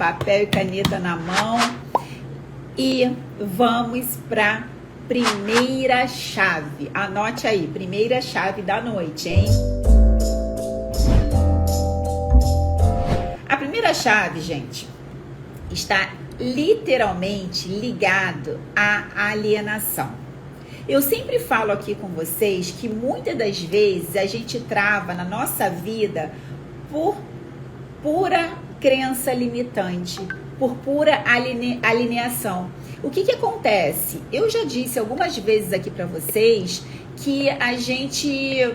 papel e caneta na mão e vamos para primeira chave. Anote aí, primeira chave da noite, hein? A primeira chave, gente, está literalmente ligado à alienação. Eu sempre falo aqui com vocês que muitas das vezes a gente trava na nossa vida por pura crença limitante, por pura alienação. O que acontece? Eu já disse algumas vezes aqui para vocês que a gente,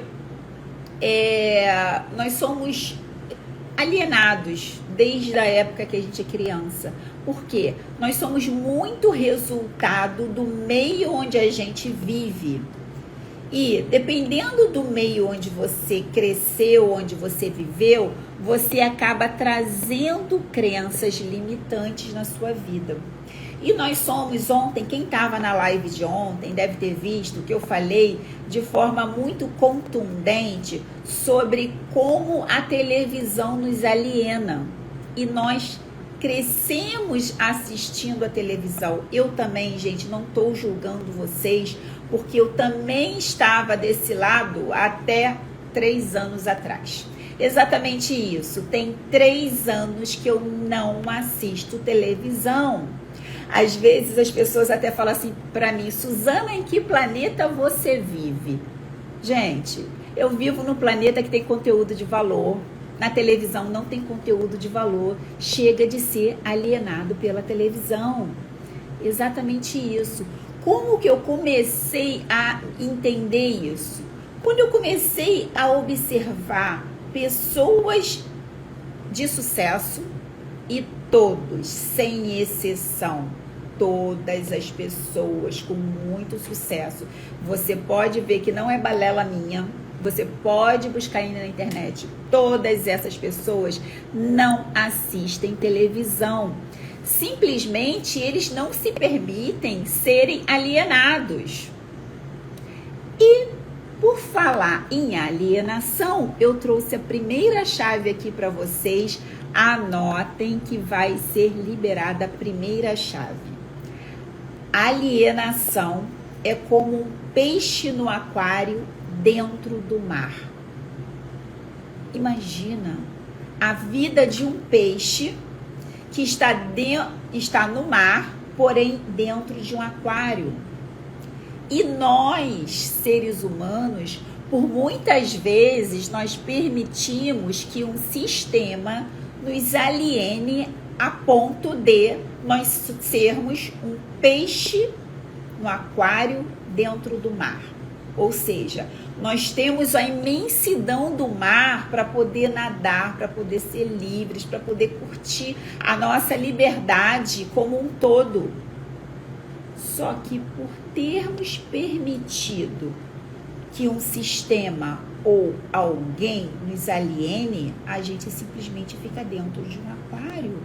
nós somos alienados desde a época que a gente é criança. Por quê? Nós somos muito resultado do meio onde a gente vive. E dependendo do meio onde você cresceu, onde você viveu, você acaba trazendo crenças limitantes na sua vida. E nós somos ontem, quem estava na live de ontem deve ter visto que eu falei de forma muito contundente sobre como a televisão nos aliena. E nós crescemos assistindo a televisão. Eu também, gente, não estou julgando vocês, porque eu também estava desse lado até 3 anos atrás. Exatamente isso. Tem 3 anos que eu não assisto televisão. Às vezes as pessoas até falam assim para mim: Suzana, em que planeta você vive? Gente, eu vivo num planeta que tem conteúdo de valor. Na televisão não tem conteúdo de valor. Chega de ser alienado pela televisão. Exatamente isso. Como que eu comecei a entender isso? Quando eu comecei a observar pessoas de sucesso, e todos, sem exceção, todas as pessoas com muito sucesso, você pode ver que não é balela minha, você pode buscar aí na internet, todas essas pessoas não assistem televisão. Simplesmente eles não se permitem serem alienados. E por falar em alienação, eu trouxe a primeira chave aqui para vocês. Anotem que vai ser liberada a primeira chave. Alienação é como um peixe no aquário dentro do mar. Imagina a vida de um peixe que está no mar, porém dentro de um aquário. E nós, seres humanos, por muitas vezes nós permitimos que um sistema nos aliene a ponto de nós sermos um peixe no aquário dentro do mar. Ou seja, nós temos a imensidão do mar para poder nadar, para poder ser livres, para poder curtir a nossa liberdade como um todo. Só que por termos permitido que um sistema ou alguém nos aliene, a gente simplesmente fica dentro de um aquário.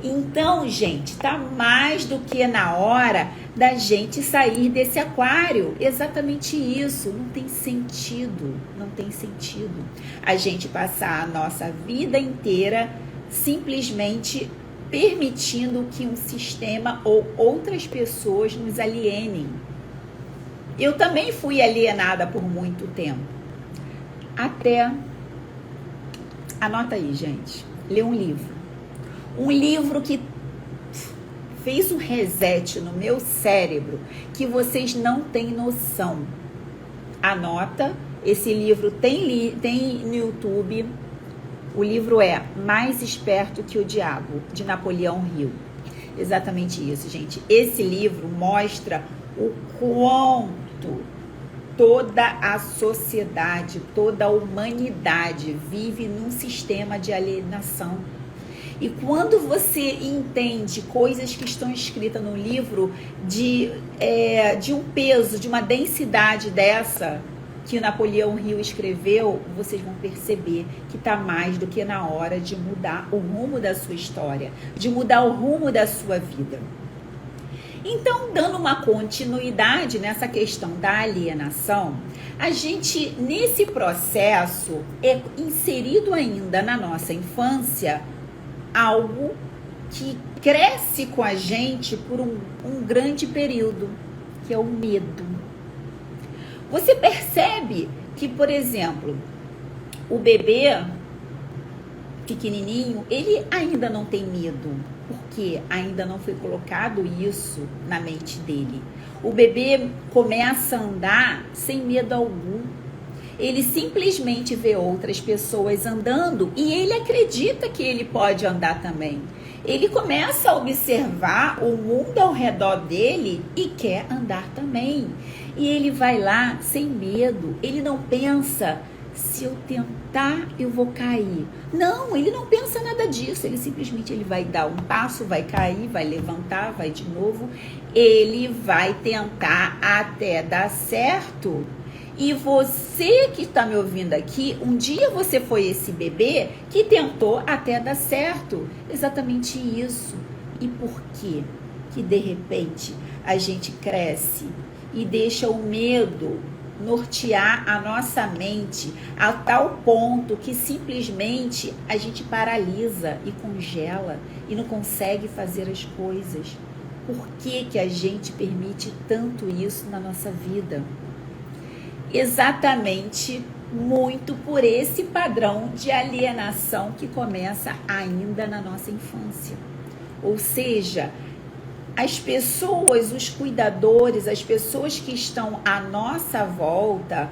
Então, gente, tá mais do que na hora da gente sair desse aquário. Exatamente isso. Não tem sentido. Não tem sentido a gente passar a nossa vida inteira simplesmente permitindo que um sistema ou outras pessoas nos alienem. Eu também fui alienada por muito tempo. Até, anota aí, gente, ler um livro. Um livro que fez um reset no meu cérebro que vocês não têm noção. Anota, esse livro tem no YouTube. O livro é Mais Esperto que o Diabo, de Napoleão Hill. Exatamente isso, gente. Esse livro mostra o quanto toda a sociedade, toda a humanidade vive num sistema de alienação. E quando você entende coisas que estão escritas no livro de um peso, de uma densidade dessa que Napoleão Hill escreveu, vocês vão perceber que está mais do que na hora de mudar o rumo da sua história, de mudar o rumo da sua vida. Então, dando uma continuidade nessa questão da alienação, a gente, nesse processo, é inserido ainda na nossa infância algo que cresce com a gente por um grande período, que é o medo. Você percebe que, por exemplo, o bebê pequenininho, ele ainda não tem medo, porque ainda não foi colocado isso na mente dele. O bebê começa a andar sem medo algum. Ele simplesmente vê outras pessoas andando e ele acredita que ele pode andar também. Ele começa a observar o mundo ao redor dele e quer andar também. E ele vai lá sem medo. Ele não pensa, se eu tentar eu vou cair. Não, ele não pensa nada disso. Ele simplesmente vai dar um passo, vai cair, vai levantar, vai de novo. Ele vai tentar até dar certo. E você que está me ouvindo aqui, um dia você foi esse bebê que tentou até dar certo. Exatamente isso. E por quê? Que de repente a gente cresce e deixa o medo nortear a nossa mente a tal ponto que simplesmente a gente paralisa e congela e não consegue fazer as coisas. Por que que a gente permite tanto isso na nossa vida? Exatamente muito por esse padrão de alienação que começa ainda na nossa infância. Ou seja, as pessoas, os cuidadores, as pessoas que estão à nossa volta,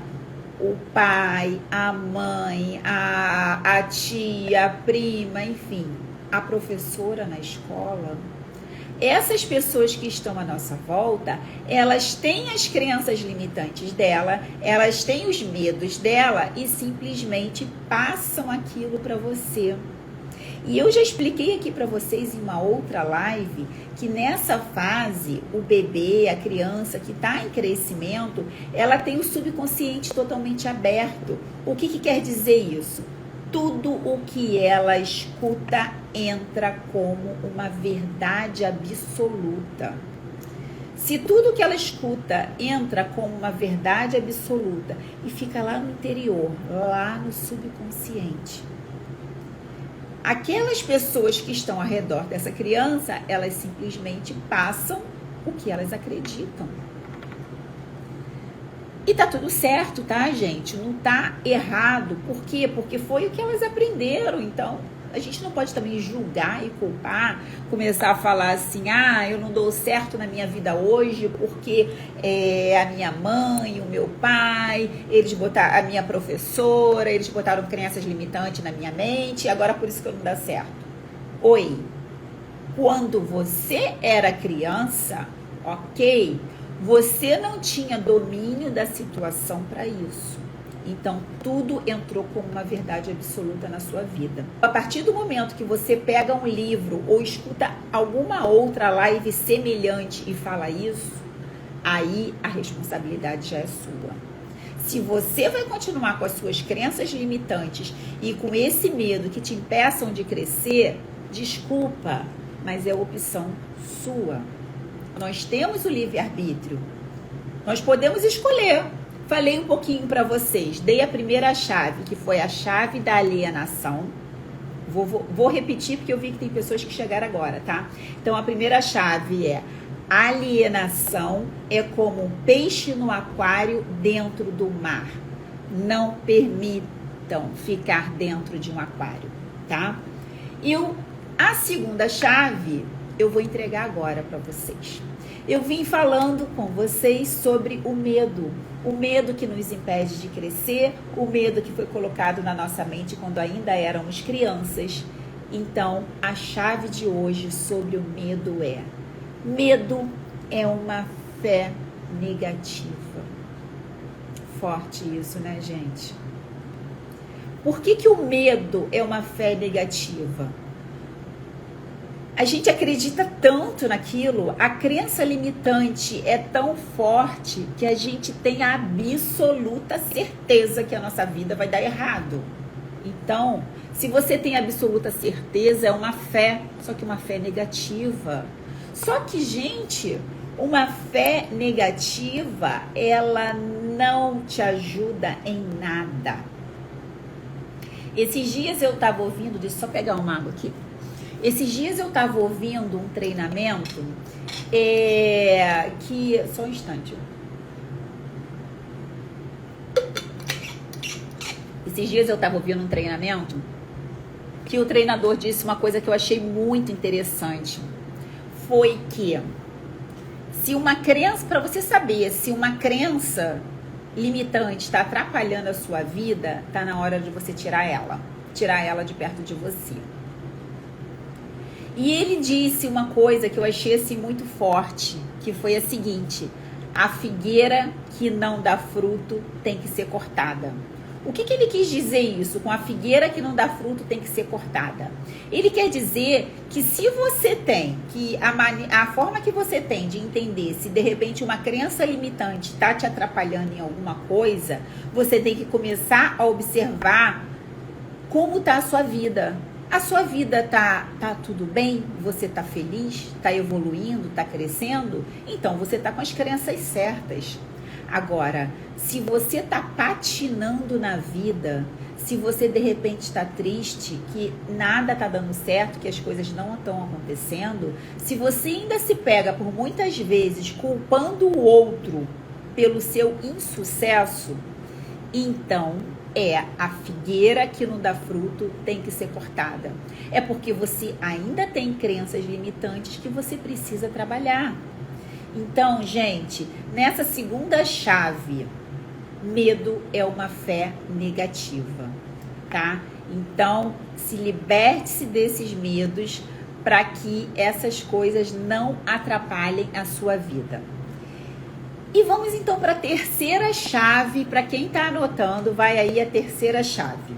o pai, a mãe, a tia, a prima, enfim, a professora na escola, essas pessoas que estão à nossa volta, elas têm as crenças limitantes dela, elas têm os medos dela e simplesmente passam aquilo para você. E eu já expliquei aqui para vocês em uma outra live que nessa fase, o bebê, a criança que está em crescimento, ela tem o subconsciente totalmente aberto. O que quer dizer isso? Tudo o que ela escuta entra como uma verdade absoluta. Se tudo que ela escuta entra como uma verdade absoluta e fica lá no interior, lá no subconsciente, aquelas pessoas que estão ao redor dessa criança, elas simplesmente passam o que elas acreditam. E tá tudo certo, tá, gente? Não tá errado. Por quê? Porque foi o que elas aprenderam. Então, a gente não pode também julgar e culpar, começar a falar assim, eu não dou certo na minha vida hoje porque a minha mãe, o meu pai, eles botaram, a minha professora, eles botaram crenças limitantes na minha mente, agora por isso que eu não dá certo. Oi, quando você era criança, ok, você não tinha domínio da situação para isso. Então, tudo entrou como uma verdade absoluta na sua vida. A partir do momento que você pega um livro ou escuta alguma outra live semelhante e fala isso, aí a responsabilidade já é sua. Se você vai continuar com as suas crenças limitantes e com esse medo que te impeçam de crescer, desculpa, mas é opção sua. Nós temos o livre-arbítrio. Nós podemos escolher. Falei um pouquinho para vocês. Dei a primeira chave, que foi a chave da alienação. Vou repetir, porque eu vi que tem pessoas que chegaram agora, tá? Então, a primeira chave é: alienação é como um peixe no aquário dentro do mar. Não permitam ficar dentro de um aquário, tá? E a segunda chave eu vou entregar agora para vocês. Eu vim falando com vocês sobre o medo que nos impede de crescer, o medo que foi colocado na nossa mente quando ainda éramos crianças. Então, a chave de hoje sobre o medo é: medo é uma fé negativa. Forte isso, né, gente? Por que o medo é uma fé negativa? A gente acredita tanto naquilo, a crença limitante é tão forte que a gente tem a absoluta certeza que a nossa vida vai dar errado. Então, se você tem absoluta certeza, é uma fé, só que uma fé negativa. Só que, gente, uma fé negativa, ela não te ajuda em nada. Esses dias eu estava ouvindo, deixa eu só pegar uma água aqui. Esses dias eu estava ouvindo um treinamento que... Só um instante. Esses dias eu estava ouvindo um treinamento que o treinador disse uma coisa que eu achei muito interessante. Foi que se uma crença, para você saber se uma crença limitante está atrapalhando a sua vida, tá na hora de você tirar ela de perto de você. E ele disse uma coisa que eu achei assim muito forte, que foi a seguinte: a figueira que não dá fruto tem que ser cortada. O que ele quis dizer isso? Com a figueira que não dá fruto tem que ser cortada. Ele quer dizer que se você tem, que a forma que você tem de entender se de repente uma crença limitante está te atrapalhando em alguma coisa, você tem que começar a observar como está a sua vida. A sua vida tá tudo bem? Você tá feliz? Tá evoluindo? Tá crescendo? Então você tá com as crenças certas. Agora, se você tá patinando na vida, se você de repente está triste, que nada tá dando certo, que as coisas não estão acontecendo, se você ainda se pega por muitas vezes culpando o outro pelo seu insucesso, então a figueira que não dá fruto tem que ser cortada. É porque você ainda tem crenças limitantes que você precisa trabalhar. Então, gente, nessa segunda chave, medo é uma fé negativa, tá? Então, se liberte-se desses medos para que essas coisas não atrapalhem a sua vida. E vamos então para a terceira chave. Para quem está anotando, vai aí a terceira chave.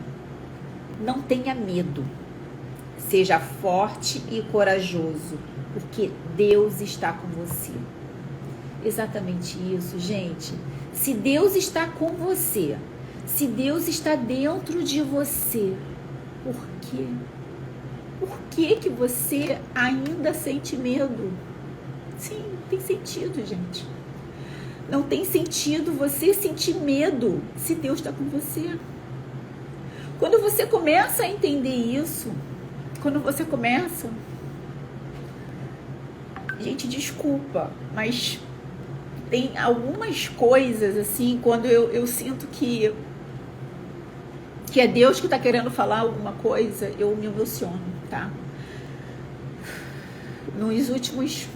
Não tenha medo. Seja forte e corajoso, porque Deus está com você. Exatamente isso, gente. Se Deus está com você, se Deus está dentro de você, por quê? Por que você ainda sente medo? Sim, tem sentido, gente. Não tem sentido você sentir medo se Deus está com você. Quando você começa a entender isso, quando você começa... Gente, desculpa, mas tem algumas coisas assim, quando eu sinto que é Deus que está querendo falar alguma coisa, eu me emociono, tá? Nos últimos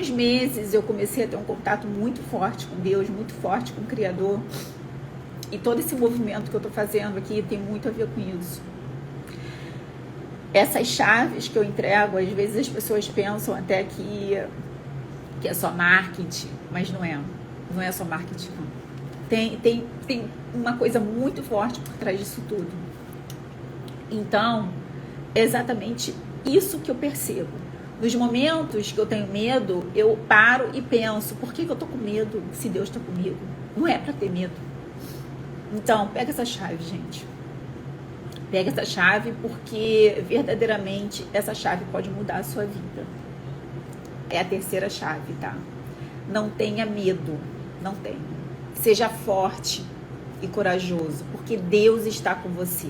meses eu comecei a ter um contato muito forte com Deus, muito forte com o Criador. E todo esse movimento que eu tô fazendo aqui tem muito a ver com isso. Essas chaves que eu entrego, às vezes as pessoas pensam até que é só marketing, mas não é. Não é só marketing, não. Tem uma coisa muito forte por trás disso tudo. Então, é exatamente isso que eu percebo. Nos momentos que eu tenho medo, eu paro e penso, por que eu tô com medo se Deus tá comigo? Não é pra ter medo. Então, pega essa chave, gente. Pega essa chave, porque verdadeiramente essa chave pode mudar a sua vida. É a terceira chave, tá? Não tenha medo. Não tenha. Seja forte e corajoso, porque Deus está com você,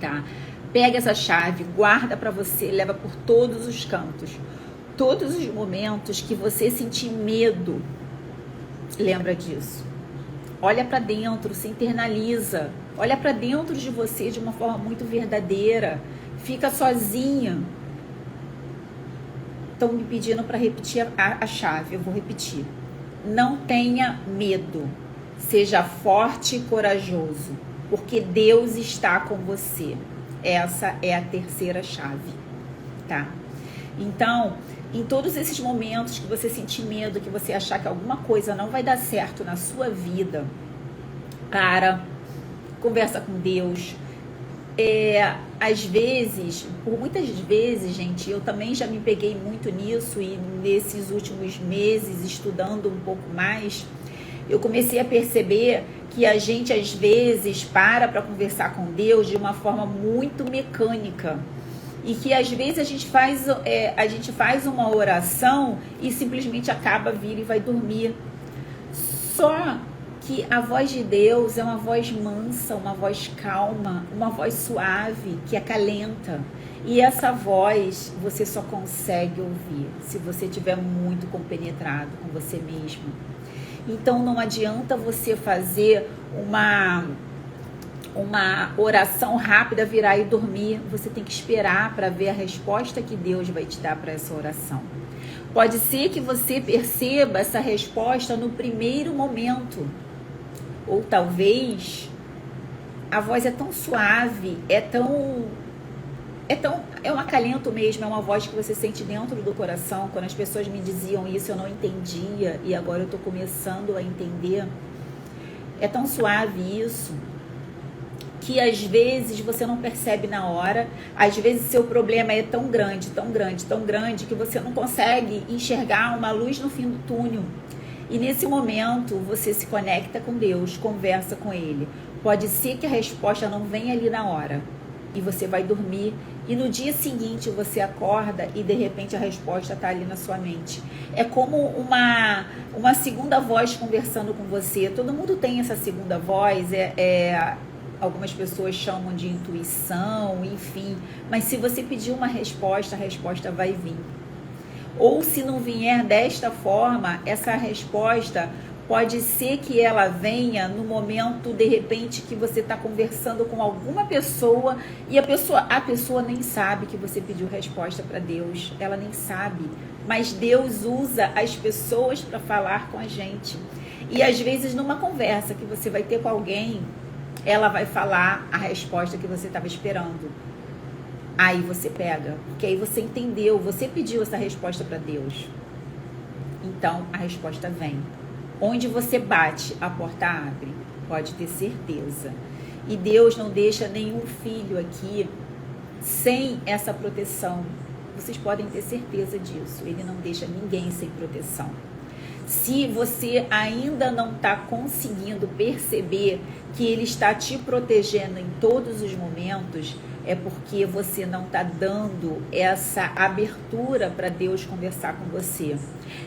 tá? Pega essa chave, guarda pra você, leva por todos os cantos. Todos os momentos que você sentir medo, lembra disso. Olha pra dentro, se internaliza. Olha pra dentro de você de uma forma muito verdadeira. Fica sozinha. Estão me pedindo para repetir a chave. Eu vou repetir. Não tenha medo. Seja forte e corajoso, porque Deus está com você. Essa é a terceira chave, tá? Então, em todos esses momentos que você sentir medo, que você achar que alguma coisa não vai dar certo na sua vida, conversa com Deus. Às vezes, por muitas vezes, gente, eu também já me peguei muito nisso, e nesses últimos meses, estudando um pouco mais, eu comecei a perceber que a gente às vezes para conversar com Deus de uma forma muito mecânica, e que às vezes a gente faz uma oração e simplesmente acaba, vira e vai dormir. Só que a voz de Deus é uma voz mansa, uma voz calma, uma voz suave, que acalenta. E essa voz você só consegue ouvir se você estiver muito compenetrado com você mesmo. Então não adianta você fazer uma oração rápida, virar e dormir. Você tem que esperar para ver a resposta que Deus vai te dar para essa oração. Pode ser que você perceba essa resposta no primeiro momento. Ou talvez a voz é tão suave, é um acalento mesmo, é uma voz que você sente dentro do coração. Quando as pessoas me diziam isso, eu não entendia, e agora eu estou começando a entender. É tão suave isso, que às vezes você não percebe na hora. Às vezes seu problema é tão grande, tão grande, tão grande, que você não consegue enxergar uma luz no fim do túnel. E nesse momento você se conecta com Deus, conversa com Ele. Pode ser que a resposta não venha ali na hora, e você vai dormir, e no dia seguinte você acorda e de repente a resposta está ali na sua mente. É como uma segunda voz conversando com você. Todo mundo tem essa segunda voz, algumas pessoas chamam de intuição, enfim. Mas se você pedir uma resposta, a resposta vai vir. Ou se não vier desta forma, essa resposta pode ser que ela venha no momento, de repente, que você está conversando com alguma pessoa e a pessoa nem sabe que você pediu resposta para Deus. Ela nem sabe. Mas Deus usa as pessoas para falar com a gente. E às vezes numa conversa que você vai ter com alguém, ela vai falar a resposta que você estava esperando. Aí você pega, porque aí você entendeu, você pediu essa resposta para Deus. Então a resposta vem. Onde você bate, a porta abre, pode ter certeza. E Deus não deixa nenhum filho aqui sem essa proteção. Vocês podem ter certeza disso. Ele não deixa ninguém sem proteção. Se você ainda não está conseguindo perceber que Ele está te protegendo em todos os momentos, é porque você não está dando essa abertura para Deus conversar com você.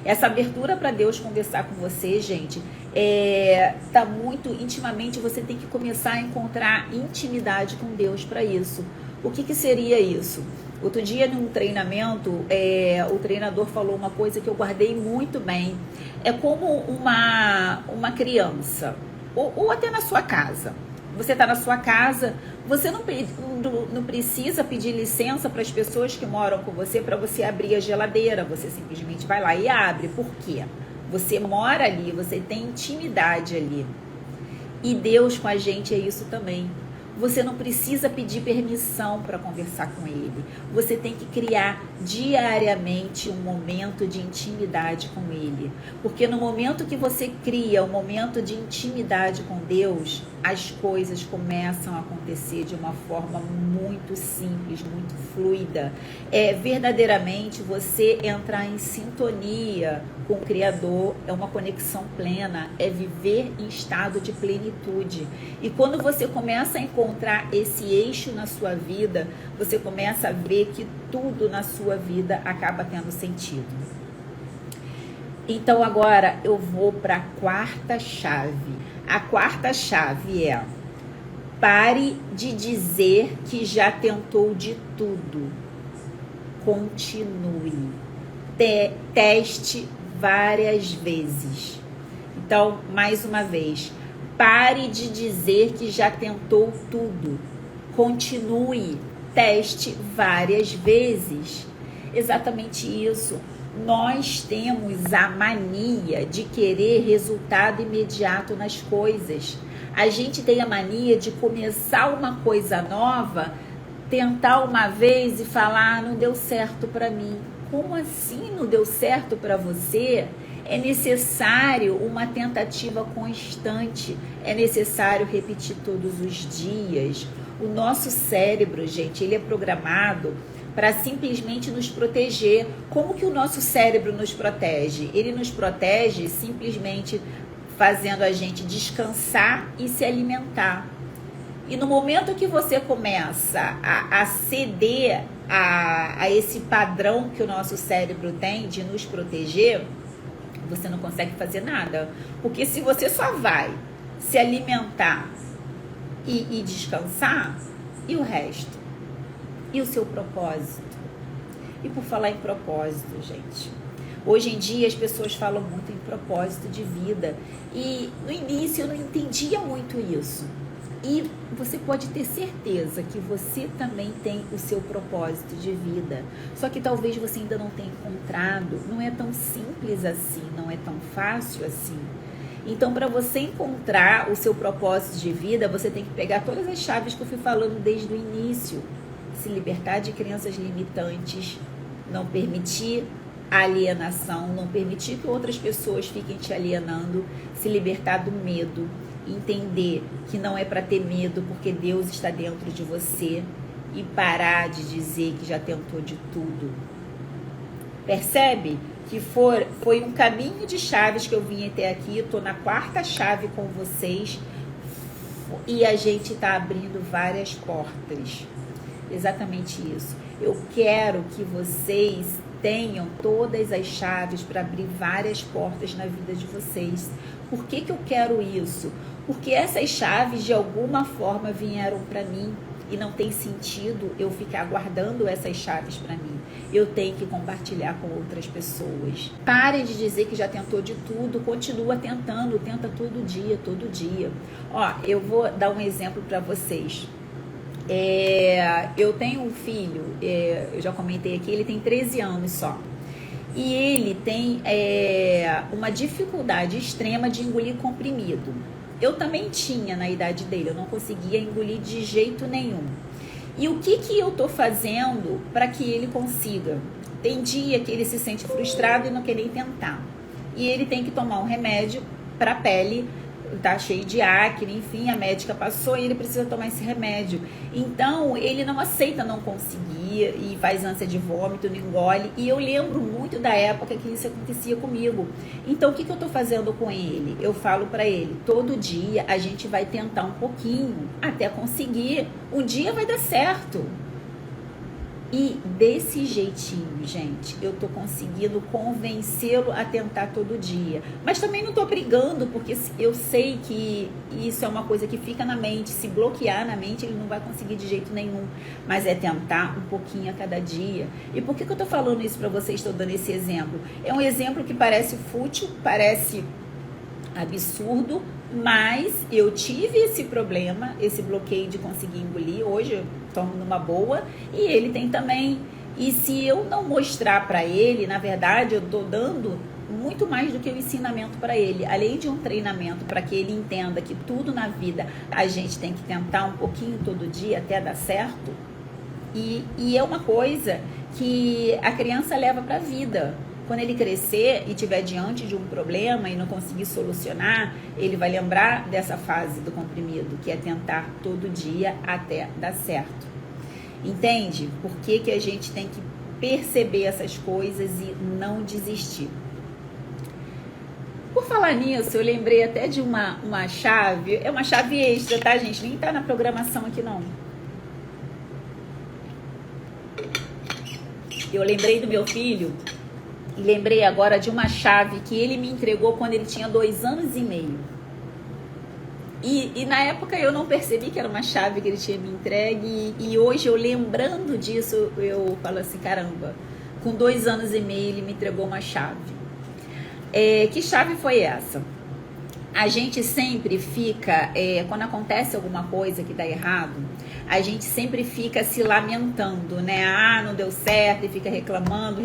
Essa abertura para Deus conversar com você, gente, está muito intimamente. Você tem que começar a encontrar intimidade com Deus para isso. O que seria isso? Outro dia, num treinamento, o treinador falou uma coisa que eu guardei muito bem. É como uma criança, ou até na sua casa. Você está na sua casa, você não precisa pedir licença para as pessoas que moram com você para você abrir a geladeira. Você simplesmente vai lá e abre. Por quê? Você mora ali, você tem intimidade ali. E Deus com a gente é isso também. Você não precisa pedir permissão para conversar com Ele. Você tem que criar diariamente um momento de intimidade com Ele. Porque no momento que você cria um momento de intimidade com Deus, as coisas começam a acontecer de uma forma muito simples, muito fluida. É verdadeiramente você entrar em sintonia com o Criador, é uma conexão plena, é viver em estado de plenitude. E quando você começa a encontrar esse eixo na sua vida, você começa a ver que tudo na sua vida acaba tendo sentido. Então agora eu vou para a quarta chave. A quarta chave é: pare de dizer que já tentou de tudo. Continue. Teste várias vezes. Então, mais uma vez, pare de dizer que já tentou tudo. Continue, teste várias vezes. Exatamente isso. Nós temos a mania de querer resultado imediato nas coisas. A gente tem a mania de começar uma coisa nova, tentar uma vez e falar: não deu certo para mim. Como assim não deu certo para você? É necessário uma tentativa constante, é necessário repetir todos os dias. O nosso cérebro, gente, ele é programado para simplesmente nos proteger. Como que o nosso cérebro nos protege? Ele nos protege simplesmente fazendo a gente descansar e se alimentar. E no momento que você começa a ceder a esse padrão que o nosso cérebro tem de nos proteger, você não consegue fazer nada. Porque se você só vai se alimentar e descansar, e o resto? E o seu propósito? E por falar em propósito, gente, hoje em dia as pessoas falam muito em propósito de vida. E no início eu não entendia muito isso. E você pode ter certeza que você também tem o seu propósito de vida. Só que talvez você ainda não tenha encontrado. Não é tão simples assim, não é tão fácil assim. Então, para você encontrar o seu propósito de vida, você tem que pegar todas as chaves que eu fui falando desde o início. Se libertar de crenças limitantes, não permitir a alienação, não permitir que outras pessoas fiquem te alienando, se libertar do medo, entender que não é para ter medo porque Deus está dentro de você e parar de dizer que já tentou de tudo. Percebe que foi um caminho de chaves que eu vim até aqui, estou na 4ª chave com vocês e a gente está abrindo várias portas. Exatamente isso. Eu quero que vocês tenham todas as chaves para abrir várias portas na vida de vocês. Por que que eu quero isso? Porque essas chaves de alguma forma vieram para mim e não tem sentido eu ficar guardando essas chaves para mim. Eu tenho que compartilhar com outras pessoas. Pare de dizer que já tentou de tudo, continua tentando, tenta todo dia, todo dia. Ó, eu vou dar um exemplo para vocês. Eu tenho um filho, eu já comentei aqui, ele tem 13 anos só. E ele tem uma dificuldade extrema de engolir comprimido. Eu também tinha na idade dele, eu não conseguia engolir de jeito nenhum. E o que eu tô fazendo para que ele consiga? Tem dia que ele se sente frustrado e não quer nem tentar. E ele tem que tomar um remédio para a pele, tá cheio de acne, enfim, a médica passou e ele precisa tomar esse remédio. Então, ele não aceita não conseguir e faz ânsia de vômito, não engole. E eu lembro muito da época que isso acontecia comigo. Então, o que eu tô fazendo com ele? Eu falo pra ele, todo dia a gente vai tentar um pouquinho até conseguir. Um dia vai dar certo. E desse jeitinho, gente, eu tô conseguindo convencê-lo a tentar todo dia. Mas também não tô brigando, porque eu sei que isso é uma coisa que fica na mente. Se bloquear na mente, ele não vai conseguir de jeito nenhum. Mas é tentar um pouquinho a cada dia. E por que eu tô falando isso pra vocês? Estou dando esse exemplo. É um exemplo que parece fútil, parece absurdo, mas eu tive esse problema, esse bloqueio de conseguir engolir. Hoje eu tomo numa boa e ele tem também. E se eu não mostrar para ele, na verdade eu tô dando muito mais do que o ensinamento para ele, além de um treinamento para que ele entenda que tudo na vida a gente tem que tentar um pouquinho todo dia até dar certo. E é uma coisa que a criança leva para a vida. Quando ele crescer e estiver diante de um problema e não conseguir solucionar, ele vai lembrar dessa fase do comprimido, que é tentar todo dia até dar certo. Entende? Por que a gente tem que perceber essas coisas e não desistir? Por falar nisso, eu lembrei até de uma chave, é uma chave extra, tá, gente? Nem tá na programação aqui, não. Eu lembrei do meu filho. E lembrei agora de uma chave que ele me entregou quando ele tinha 2 anos e meio. E na época eu não percebi que era uma chave que ele tinha me entregue. E hoje eu lembrando disso, eu falo assim, caramba, com 2 anos e meio ele me entregou uma chave. Que chave foi essa? A gente sempre fica, quando acontece alguma coisa que dá errado, a gente sempre fica se lamentando, né? Ah, não deu certo, e fica reclamando.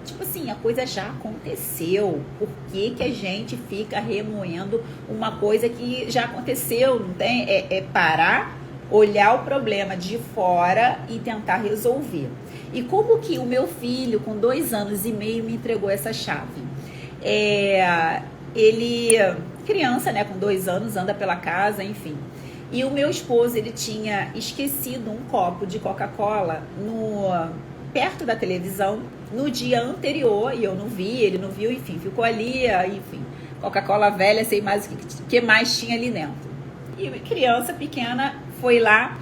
Tipo assim, a coisa já aconteceu. Por que a gente fica remoendo uma coisa que já aconteceu? Não tem? Parar, olhar o problema de fora e tentar resolver. E como que o meu filho, com 2 anos e meio, me entregou essa chave? Ele, criança, né, com 2 anos, anda pela casa, enfim. E o meu esposo, ele tinha esquecido um copo de Coca-Cola perto da televisão no dia anterior, e eu não vi, ele não viu, enfim, ficou ali, enfim, Coca-Cola velha, sei mais o que mais tinha ali dentro. E criança pequena foi lá.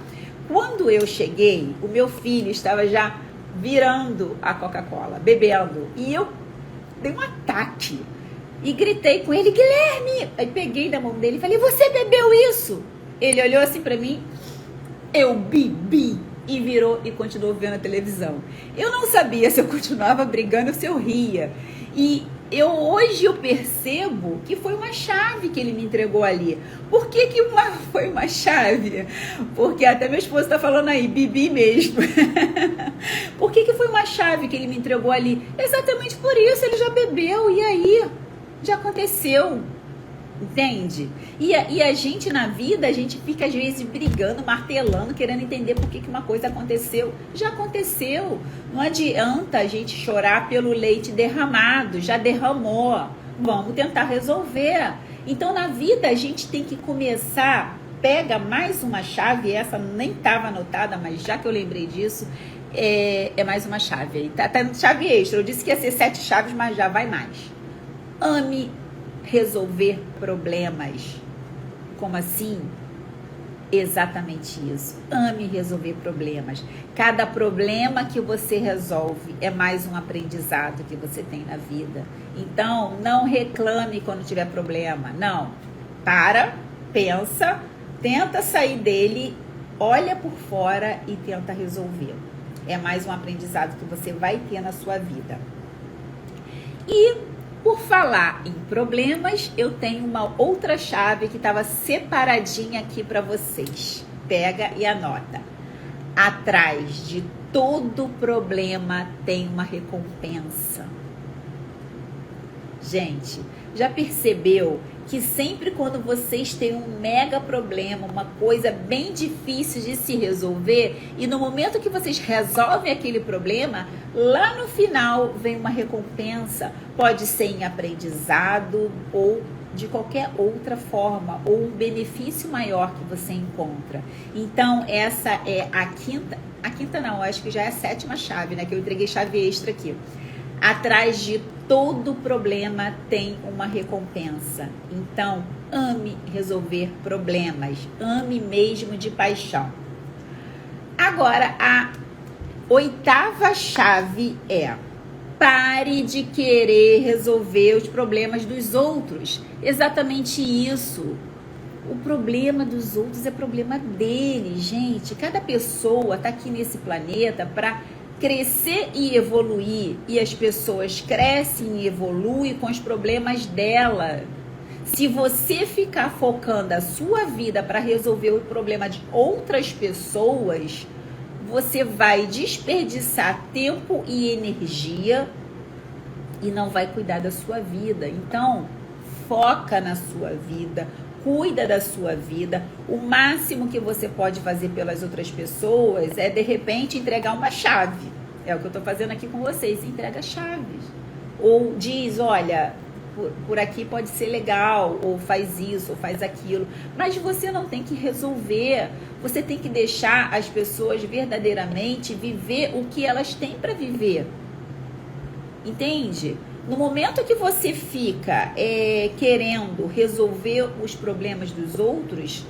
Quando eu cheguei, o meu filho estava já virando a Coca-Cola, bebendo, e eu dei um ataque. e gritei com ele, Guilherme! Aí peguei da mão dele e falei, você bebeu isso? Ele olhou assim pra mim, eu bebi, e virou e continuou vendo a televisão. Eu não sabia se eu continuava brigando ou se eu ria. E hoje eu percebo que foi uma chave que ele me entregou ali. Por que foi uma chave? Porque até meu esposo está falando aí, bebi mesmo. Por que foi uma chave que ele me entregou ali? Exatamente por isso, ele já bebeu, e aí? Já aconteceu. Entende? E a gente na vida, a gente fica às vezes brigando, martelando, querendo entender por que uma coisa aconteceu. Já aconteceu. Não adianta a gente chorar pelo leite derramado, já derramou. Vamos tentar resolver. Então na vida a gente tem que começar, pega mais uma chave, essa nem estava anotada, mas já que eu lembrei disso, é mais uma chave aí. Tá chave extra, eu disse que ia ser 7 chaves, mas já vai mais. Ame resolver problemas. Como assim? Exatamente isso. Ame resolver problemas. Cada problema que você resolve é mais um aprendizado que você tem na vida. Então, não reclame quando tiver problema. Não. Para, pensa, tenta sair dele, olha por fora e tenta resolver. É mais um aprendizado que você vai ter na sua vida. E por falar em problemas, eu tenho uma outra chave que estava separadinha aqui para vocês. Pega e anota. Atrás de todo problema tem uma recompensa. Gente, já percebeu que sempre quando vocês têm um mega problema, uma coisa bem difícil de se resolver, e no momento que vocês resolvem aquele problema, lá no final vem uma recompensa, pode ser em aprendizado ou de qualquer outra forma, ou um benefício maior que você encontra. Então essa é a quinta não, acho que já é a 7ª chave, né, que eu entreguei chave extra aqui. Atrás de todo problema tem uma recompensa. Então, ame resolver problemas. Ame mesmo de paixão. Agora, a 8ª chave é: pare de querer resolver os problemas dos outros. Exatamente isso. O problema dos outros é problema deles, gente. Cada pessoa está aqui nesse planeta para crescer e evoluir, e as pessoas crescem e evoluem com os problemas dela. Se você ficar focando a sua vida para resolver o problema de outras pessoas, você vai desperdiçar tempo e energia e não vai cuidar da sua vida. Então, foca na sua vida, cuida da sua vida. O máximo que você pode fazer pelas outras pessoas é, de repente, entregar uma chave. É o que eu estou fazendo aqui com vocês, entrega chaves. Ou diz, olha, por aqui pode ser legal, ou faz isso, ou faz aquilo. Mas você não tem que resolver. Você tem que deixar as pessoas verdadeiramente viver o que elas têm para viver. Entende? No momento que você fica querendo resolver os problemas dos outros,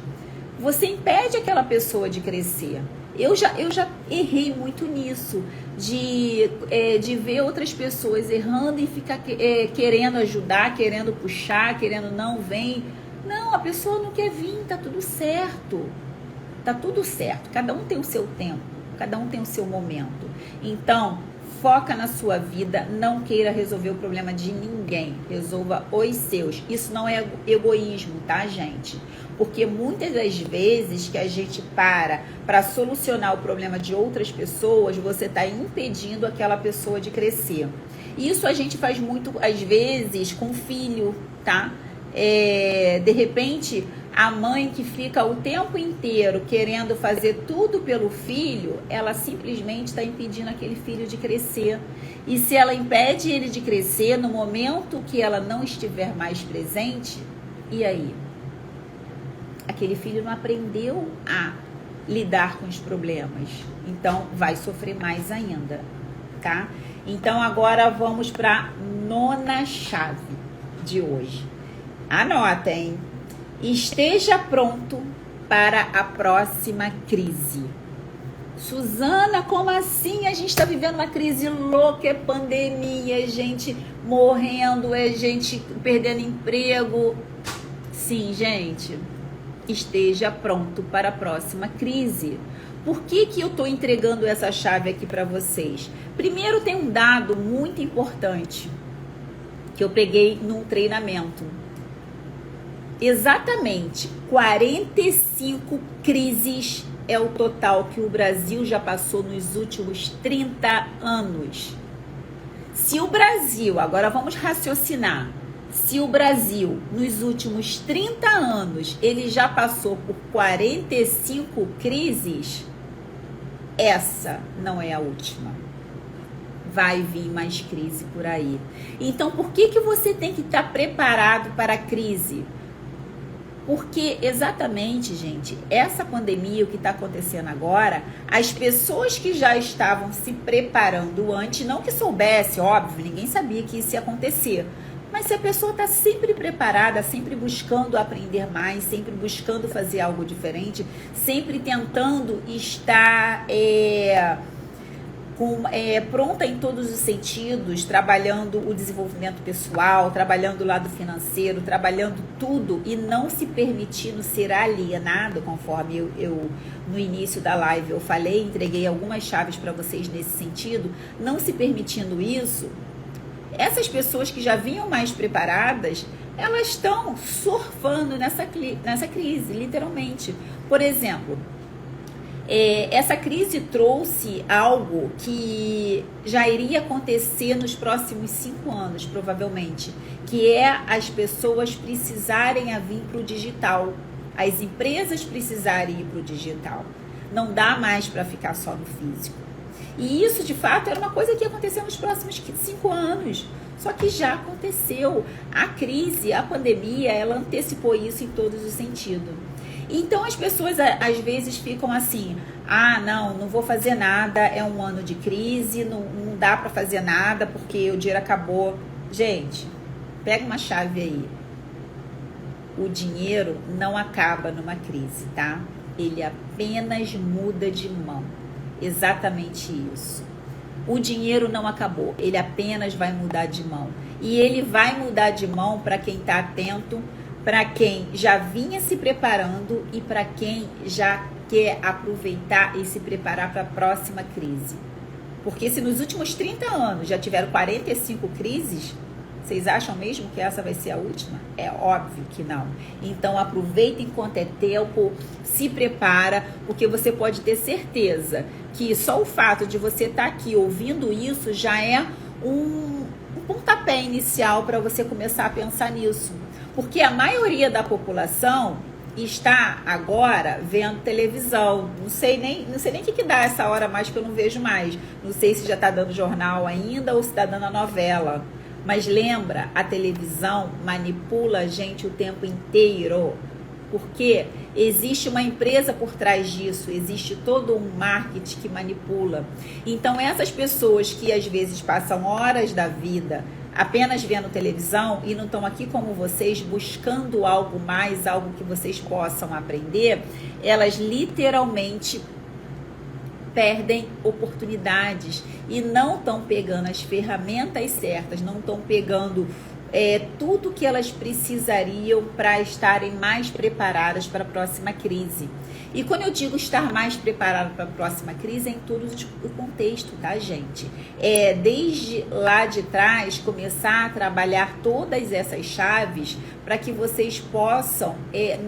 você impede aquela pessoa de crescer. Eu já errei muito nisso, de ver outras pessoas errando e ficar querendo ajudar, querendo puxar, querendo não vem. Não, a pessoa não quer vir, tá tudo certo. Tá tudo certo, cada um tem o seu tempo, cada um tem o seu momento. Então, foca na sua vida, não queira resolver o problema de ninguém, resolva os seus. Isso não é egoísmo, tá, gente? Porque muitas das vezes que a gente para solucionar o problema de outras pessoas, você está impedindo aquela pessoa de crescer. Isso a gente faz muito, às vezes, com filho, tá? De repente, a mãe que fica o tempo inteiro querendo fazer tudo pelo filho, ela simplesmente está impedindo aquele filho de crescer. E se ela impede ele de crescer, no momento que ela não estiver mais presente, e aí? Aquele filho não aprendeu a lidar com os problemas. Então, vai sofrer mais ainda, tá? Então, agora vamos para a 9ª chave de hoje. Anota, hein? Esteja pronto para a próxima crise. Suzana, como assim? A gente está vivendo uma crise louca, é pandemia, é gente morrendo, é gente perdendo emprego. Sim, gente, esteja pronto para a próxima crise. Por que eu estou entregando essa chave aqui para vocês? Primeiro, tem um dado muito importante que eu peguei num treinamento. Exatamente 45 crises é o total que o Brasil já passou nos últimos 30 anos. Se o Brasil, agora vamos raciocinar, se o Brasil nos últimos 30 anos ele já passou por 45 crises, essa não é a última. Vai vir mais crise por aí. Então, por que você tem que estar preparado para a crise? Porque exatamente, gente, essa pandemia, o que está acontecendo agora, as pessoas que já estavam se preparando antes, não que soubesse, óbvio, ninguém sabia que isso ia acontecer. Mas se a pessoa está sempre preparada, sempre buscando aprender mais, sempre buscando fazer algo diferente, sempre tentando estar pronta em todos os sentidos, trabalhando o desenvolvimento pessoal, trabalhando o lado financeiro, trabalhando tudo e não se permitindo ser alienado, conforme eu no início da live eu falei, entreguei algumas chaves para vocês nesse sentido, não se permitindo isso, essas pessoas que já vinham mais preparadas, elas estão surfando nessa crise, literalmente. Por exemplo, essa crise trouxe algo que já iria acontecer nos próximos 5 anos, provavelmente, que é as pessoas precisarem vir para o digital, as empresas precisarem ir para o digital. Não dá mais para ficar só no físico. E isso, de fato, era uma coisa que ia acontecer nos próximos 5 anos. Só que já aconteceu. A crise, a pandemia, ela antecipou isso em todos os sentidos. Então as pessoas às vezes ficam assim, não vou fazer nada, é um ano de crise, não dá para fazer nada porque o dinheiro acabou. Gente, pega uma chave aí. O dinheiro não acaba numa crise, tá? Ele apenas muda de mão. Exatamente isso. O dinheiro não acabou, ele apenas vai mudar de mão. E ele vai mudar de mão para quem está atento, para quem já vinha se preparando e para quem já quer aproveitar e se preparar para a próxima crise. Porque se nos últimos 30 anos já tiveram 45 crises, vocês acham mesmo que essa vai ser a última? É óbvio que não. Então aproveita enquanto é tempo, se prepara, porque você pode ter certeza que só o fato de você estar aqui ouvindo isso já é um pontapé inicial para você começar a pensar nisso. Porque a maioria da população está agora vendo televisão. Não sei nem o que dá essa hora mais, que eu não vejo mais. Não sei se já está dando jornal ainda ou se está dando a novela. Mas lembra, a televisão manipula a gente o tempo inteiro. Porque existe uma empresa por trás disso, existe todo um marketing que manipula. Então essas pessoas que às vezes passam horas da vida apenas vendo televisão e não estão aqui como vocês buscando algo mais, algo que vocês possam aprender, elas literalmente perdem oportunidades e não estão pegando as ferramentas certas, não estão pegando tudo que elas precisariam para estarem mais preparadas para a próxima crise. E quando eu digo estar mais preparado para a próxima crise, é em todo o contexto, tá, gente? Desde lá de trás, começar a trabalhar todas essas chaves para que vocês possam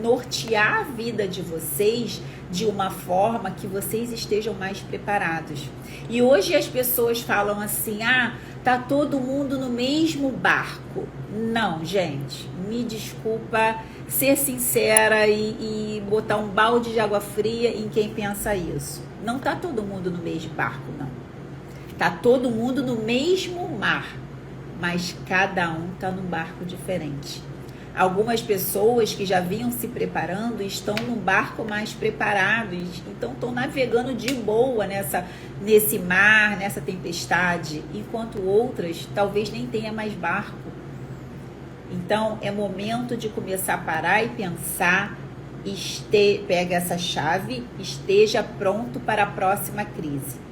nortear a vida de vocês de uma forma que vocês estejam mais preparados. E hoje as pessoas falam assim, tá todo mundo no mesmo barco. Não, gente, me desculpa ser sincera e botar um balde de água fria em quem pensa isso. Não tá todo mundo no mesmo barco, não. Tá todo mundo no mesmo mar, mas cada um tá num barco diferente. Algumas pessoas que já vinham se preparando estão num barco mais preparados, então estão navegando de boa nesse mar, nessa tempestade, enquanto outras talvez nem tenha mais barco. Então é momento de começar a parar e pensar pega essa chave, esteja pronto para a próxima crise.